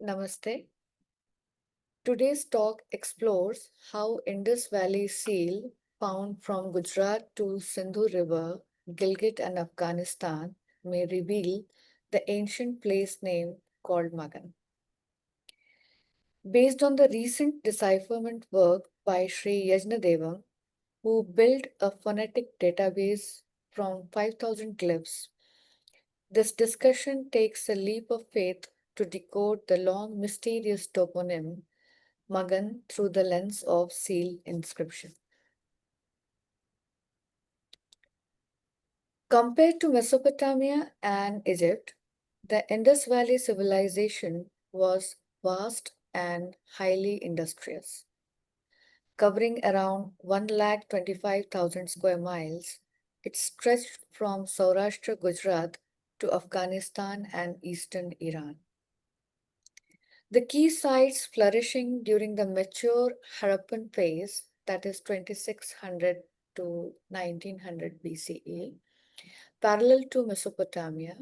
Namaste. Today's talk explores how Indus Valley seal found from Gujarat to Sindhu River, Gilgit and Afghanistan may reveal the ancient place name called Magan. Based on the recent decipherment work by Sri Yajnadevam, who built a phonetic database from 5,000 glyphs, this discussion takes a leap of faith to decode the long mysterious toponym Magan through the lens of seal inscription. Compared to Mesopotamia and Egypt, the Indus Valley civilization was vast and highly industrious. Covering around 125,000 square miles, it stretched from Saurashtra, Gujarat to Afghanistan and eastern Iran. The key sites flourishing during the mature Harappan phase, that is 2600 to 1900 BCE, parallel to Mesopotamia,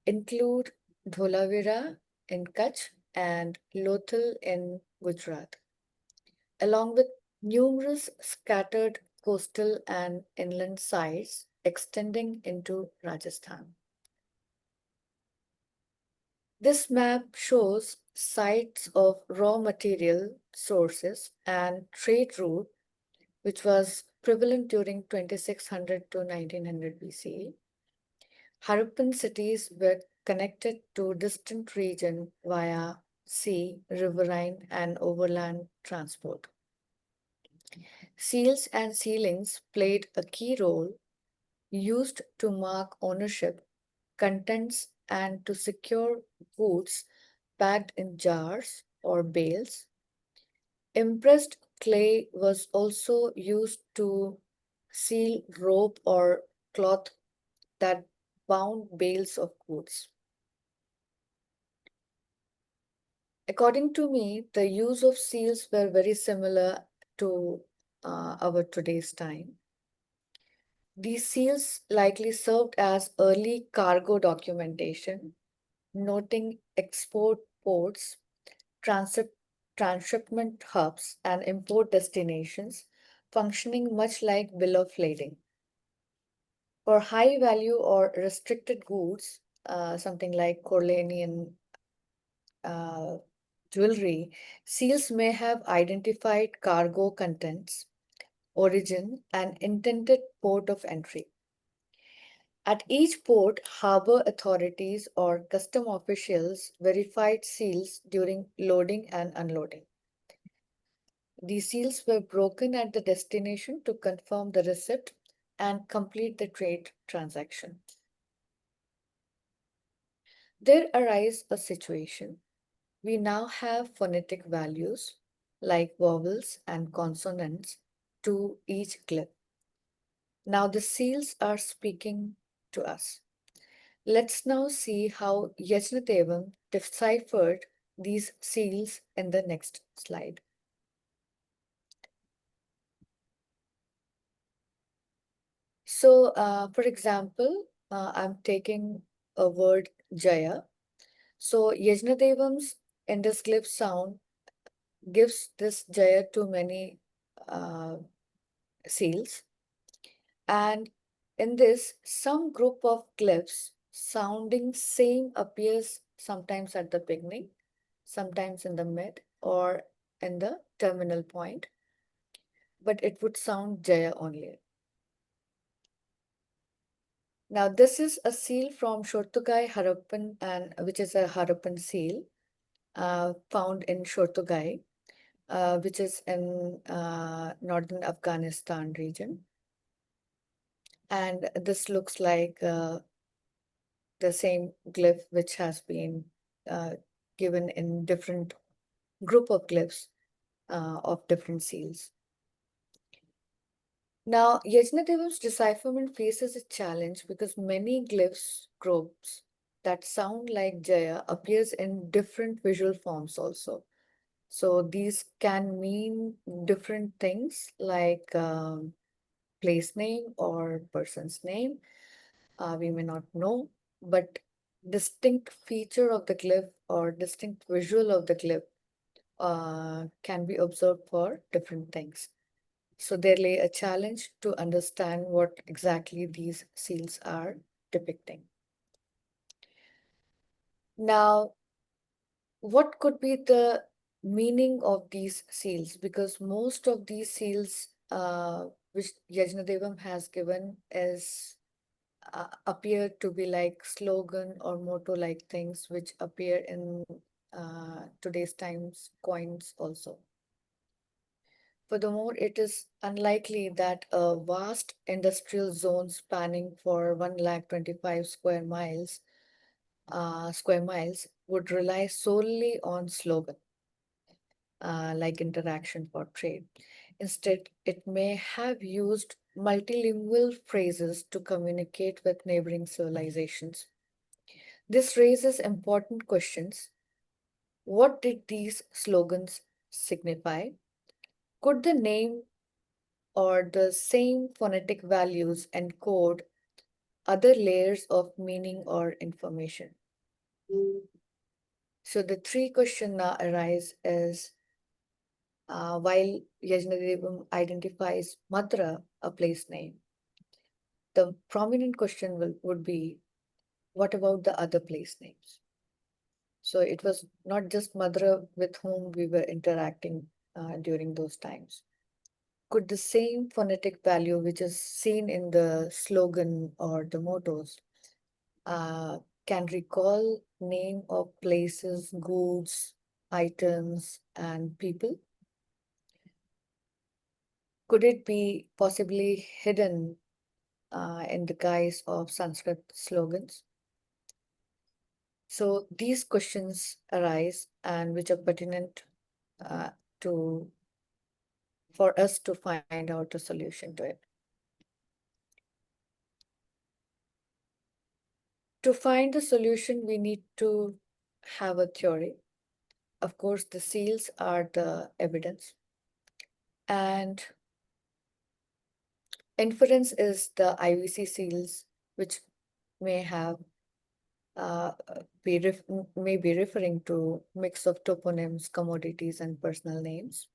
include Dholavira in Kutch and Lothal in Gujarat, along with numerous scattered coastal and inland sites extending into Rajasthan. This map shows sites of raw material sources and trade route, which was prevalent during 2600 to 1900 BCE. Harappan cities were connected to distant region via sea, riverine, and overland transport. Seals and sealings played a key role, used to mark ownership, contents, and to secure goods packed in jars or bales. Impressed clay was also used to seal rope or cloth that bound bales of goods. According to me, the use of seals were very similar to our today's time. These seals likely served as early cargo documentation, noting export ports, transshipment hubs, and import destinations, functioning much like bill of lading. For high value or restricted goods, something like Corleonian jewelry, seals may have identified cargo contents, origin, and intended port of entry. At each port, harbor authorities or custom officials verified seals during loading and unloading. These seals were broken at the destination to confirm the receipt and complete the trade transaction. There arises a situation. We now have phonetic values like vowels and consonants to each glyph. Now the seals are speaking to us. Let's now see how Yajnadevam deciphered these seals in the next slide. So, for example, I'm taking a word Jaya. So, Yajnadevam's Indus glyph sound gives this Jaya to many seals. And in this, some group of glyphs sounding same appears sometimes at the beginning, sometimes in the mid, or in the terminal point, but it would sound Jaya only. Now, this is a seal from Shortugai Harappan, and which is a Harappan seal found in Shortugai, which is in northern Afghanistan region. And this looks like the same glyph which has been given in different group of glyphs of different seals. Now, Yajnadevam's decipherment faces a challenge because many glyphs groups that sound like Jaya appears in different visual forms also. So these can mean different things like place name or person's name. We may not know, but distinct feature of the glyph or distinct visual of the glyph can be observed for different things. So there lay a challenge to understand what exactly these seals are depicting. Now, what could be the meaning of these seals? Because most of these seals which Yajnadevam has given is appear to be like slogan or motto like things which appear in today's times coins also. Furthermore, it is unlikely that a vast industrial zone spanning for 125 square miles would rely solely on slogan, like interaction for trade. Instead, it may have used multilingual phrases to communicate with neighboring civilizations. This raises important questions. What did these slogans signify? Could the name or the same phonetic values encode other layers of meaning or information? So the three questions now arise is while Yajnadevam identifies Madra, a place name, the prominent question would be, what about the other place names? So it was not just Madra with whom we were interacting during those times. Could the same phonetic value which is seen in the slogan or the mottos uh, can recall name of places, goods, items, and people? Could it be possibly hidden in the guise of Sanskrit slogans? So these questions arise and which are pertinent uh, to for us to find out a solution to it. To find the solution, we need to have a theory. Of course, the seals are the evidence, and inference is the IVC seals, which may have uh, may be referring to mix of toponyms, commodities, and personal names.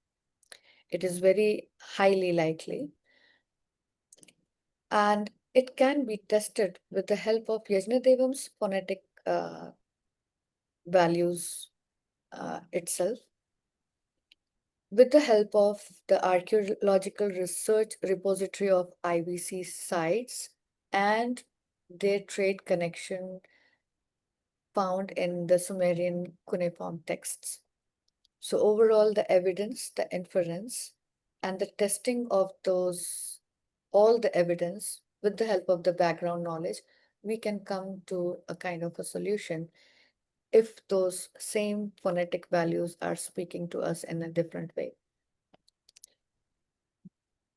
It is very highly likely, and it can be tested with the help of Yajnadevam's phonetic values itself, with the help of the archaeological research repository of IVC sites and their trade connection found in the Sumerian cuneiform texts. So overall, the evidence, the inference, and the testing of all the evidence with the help of the background knowledge, we can come to a kind of a solution if those same phonetic values are speaking to us in a different way.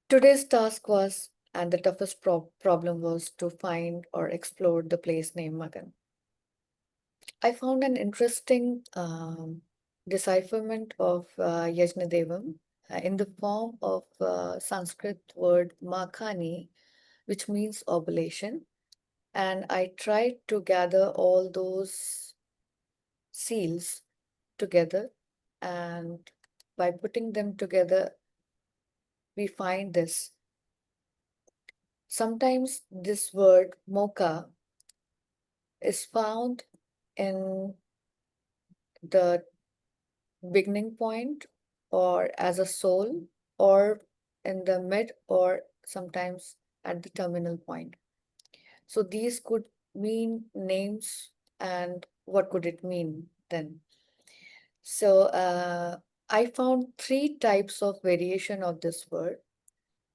Today's task was, and the toughest problem was to find or explore the place named Magan. I found an interesting decipherment of Yajnadevam in the form of Sanskrit word makani, which means oblation. And I tried to gather all those seals together, and by putting them together, we find this. Sometimes this word mocha is found in the beginning point or as a soul or in the mid or sometimes at the terminal point. So these could mean names, and what could it mean then? So I found three types of variation of this word.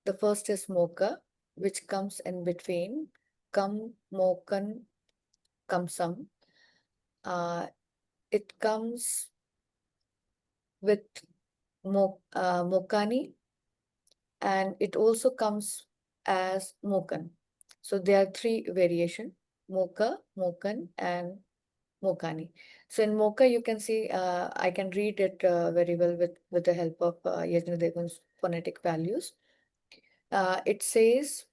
The first is mocha, which comes in between kam, mokan, kamsam. It comes with mokani, and it also comes as mokan. So there are three variation: mocha, mokan, and mokani. So in mocha, you can see I can read it very well with the help of Yajnadevan's phonetic values. It says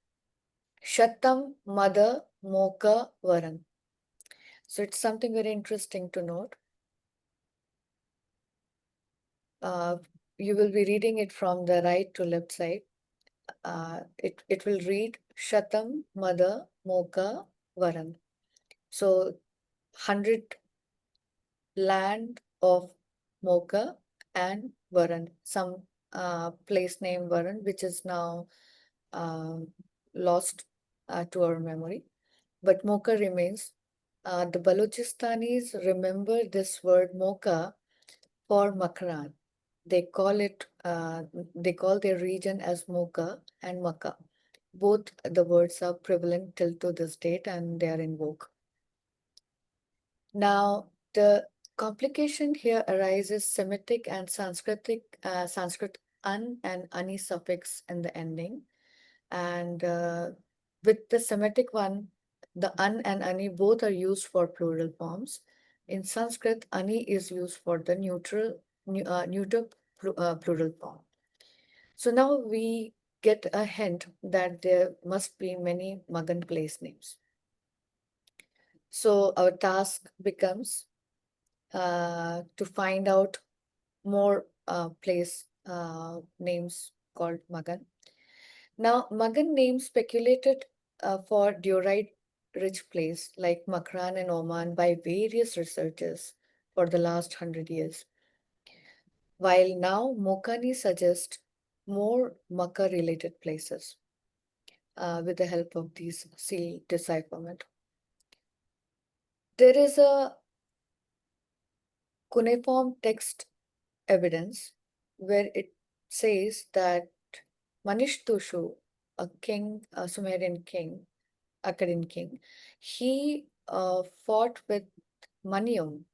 Shatam Mada Moka Varam. So it's something very interesting to note. You will be reading it from the right to left side. It will read Shatam, Mother, Moka, Varan. So 100 land of Moka and Varan, some place name Varan, which is now lost to our memory. But Moka remains. The Balochistanis remember this word Moka for Makran. They call it, they call their region as Moka and Maka. Both the words are prevalent till to this date and they are in vogue. Now, the complication here arises Semitic and Sanskrit and ani suffix in the ending. And with the Semitic one, the and ani both are used for plural forms. In Sanskrit, ani is used for the neuter plural form. So now we get a hint that there must be many Magan place names. So our task becomes to find out more place names called Magan. Now, Magan names speculated for diorite-rich place like Makran and Oman by various researchers for the last 100 years. While now Mokani suggests more Makka-related places with the help of these seal decipherment. There is a cuneiform text evidence where it says that Manishtushu, a Sumerian king, Akkadian king, he fought with Manium,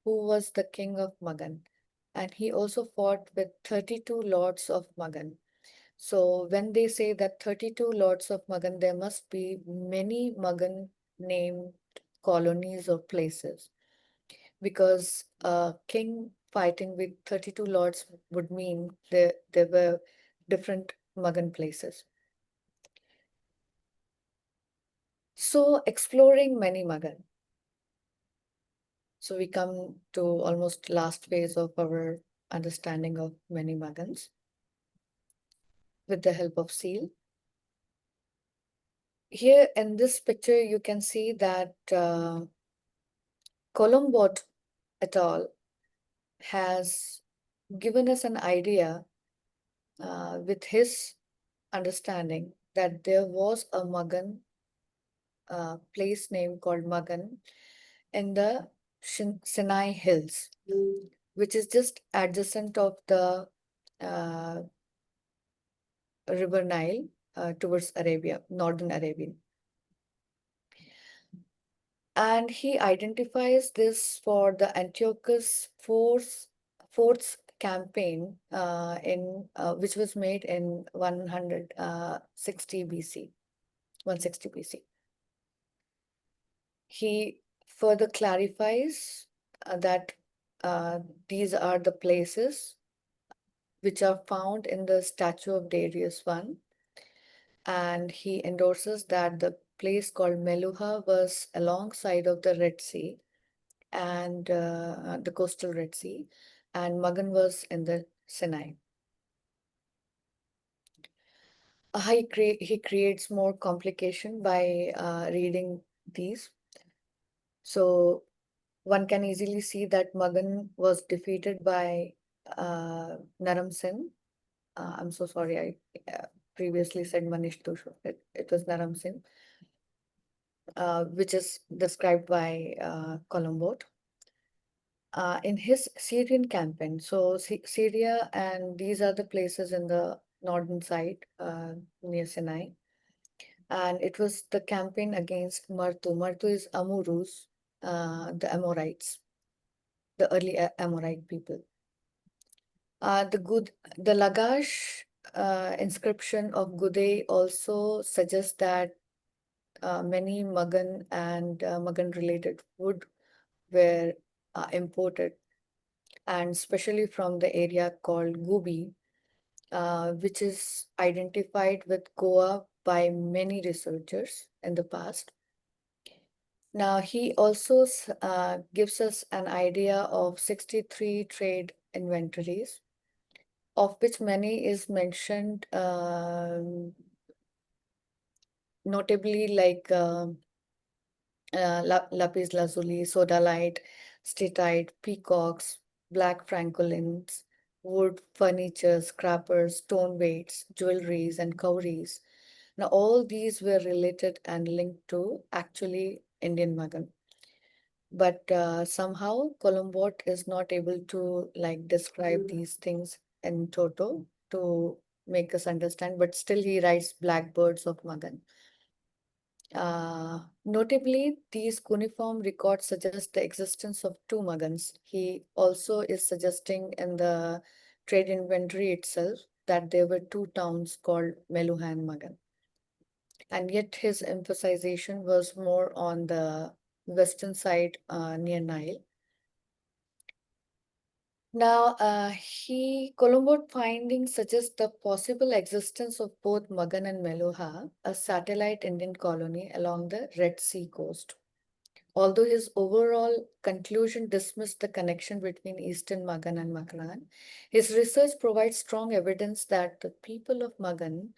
who was the king of Magan, and he also fought with 32 lords of Magan. So when they say that 32 lords of Magan, there must be many Magan named colonies or places, because a king fighting with 32 lords would mean there were different Magan places. So exploring many Magan. So we come to almost last phase of our understanding of many Magans with the help of seal. Here in this picture, you can see that Colombot et al. Has given us an idea with his understanding that there was a Magan place name called Magan in the Sinai Hills, which is just adjacent of the River Nile towards Arabia, northern Arabian. And he identifies this for the Antiochus fourth campaign which was made in 160 BC. 160 BC. He further clarifies that these are the places which are found in the statue of Darius I, and he endorses that the place called Meluha was alongside of the Red Sea and the coastal Red Sea, and Magan was in the Sinai. He creates more complication by reading these. So one can easily see that Magan was defeated by Naram Sin. I'm so sorry, I previously said Manish Tushu. It was Naram Sin, which is described by Colombot. In his Syrian campaign, so Syria, and these are the places in the northern side near Sinai. And it was the campaign against Martu. Martu is Amurus, the Amorites, the early Amorite people. The Lagash inscription of Gudey also suggests that many Magan and Magan-related wood were imported, and especially from the area called Gubi, which is identified with Goa by many researchers in the past. Now, he also gives us an idea of 63 trade inventories, of which many is mentioned, notably like lapis lazuli, sodalite, statite, peacocks, black francolins, wood, furniture, scrappers, stone weights, jewelries, and cowries. Now, all these were related and linked to actually Indian Magan. But somehow Columbot is not able to like describe these things in toto to make us understand, but still he writes blackbirds of Magan. Notably, these cuneiform records suggest the existence of two Magans. He also is suggesting in the trade inventory itself that there were two towns called Meluha and Magan. And yet his emphasization was more on the western side near Nile. Now, Colombo findings suggest the possible existence of both Magan and Meluha, a satellite Indian colony along the Red Sea coast. Although his overall conclusion dismissed the connection between Eastern Magan and Makran, his research provides strong evidence that the people of Magan,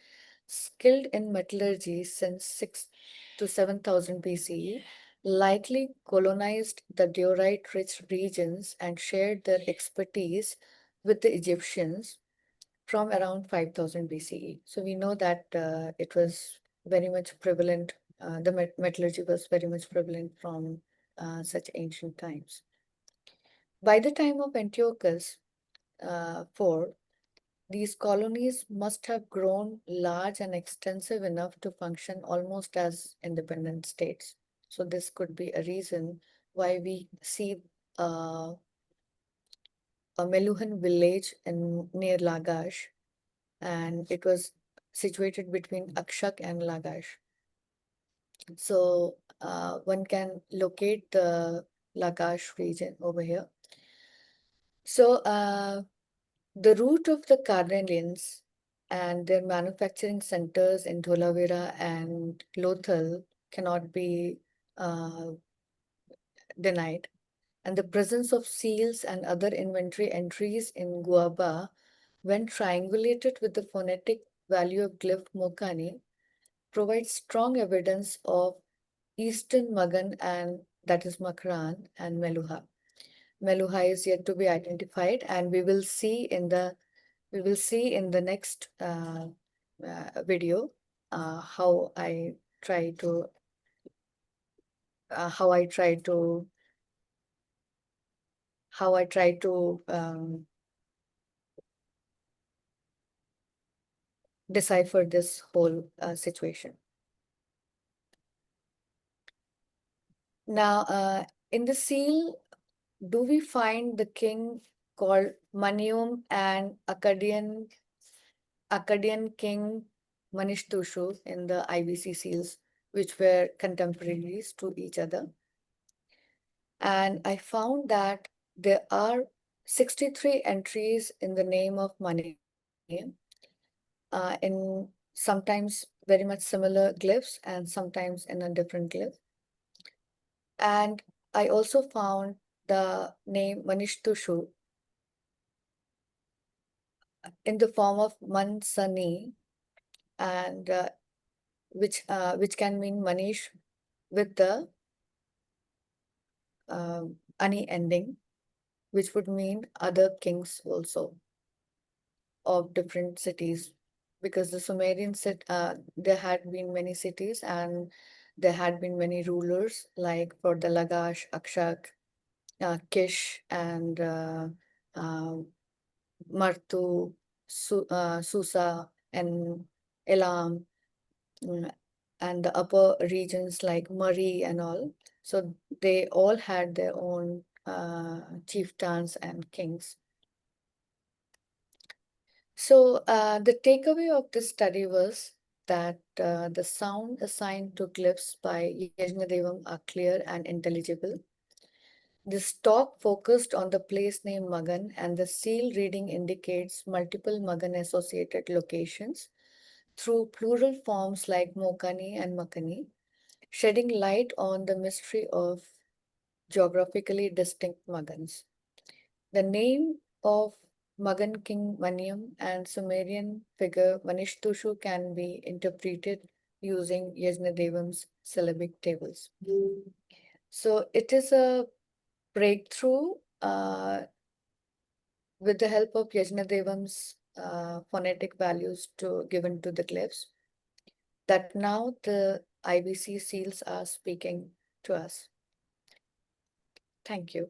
skilled in metallurgy since 6 to 7000 BCE, likely colonized the diorite-rich regions and shared their expertise with the Egyptians from around 5000 BCE. So we know that it was very much prevalent, the metallurgy was very much prevalent from such ancient times. By the time of Antiochus IV, these colonies must have grown large and extensive enough to function almost as independent states. So this could be a reason why we see a Meluhan village near Lagash, and it was situated between Akshak and Lagash. So one can locate the Lagash region over here. So the route of the Carnelians and their manufacturing centers in Dholavira and Lothal cannot be uh, denied. And the presence of seals and other inventory entries in Guaba, when triangulated with the phonetic value of glyph Mokani, provides strong evidence of Eastern Magan, and that is Makran and Meluha. Meluha is yet to be identified, and we will see in the next video how I try to how I try to how I try to decipher this whole situation. Now, in the seal, do we find the king called Manium and Akkadian king Manishtushu in the IBC seals, which were contemporaries to each other? And I found that there are 63 entries in the name of Manium, in sometimes very much similar glyphs and sometimes in a different glyph. And I also found the name Manishtushu in the form of Mansani, and which can mean Manish with the Ani ending, which would mean other kings also of different cities, because the Sumerian said there had been many cities and there had been many rulers, like for the Lagash, Akshak, Kish, and uh, Martu, Susa, and Elam, and the upper regions like Murray and all. So they all had their own chieftains and kings. So the takeaway of this study was that the sound assigned to glyphs by Yajnadevam are clear and intelligible. This talk focused on the place name Magan, and the seal reading indicates multiple Magan associated locations through plural forms like Mokani and Makani. shedding light on the mystery of geographically distinct Magans. The name of Magan King Maniam and Sumerian figure Manishtushu can be interpreted using Yajnadevam's syllabic tables. So it is a breakthrough with the help of Yajnadevam's phonetic values given to the glyphs that now the IBC seals are speaking to us. Thank you.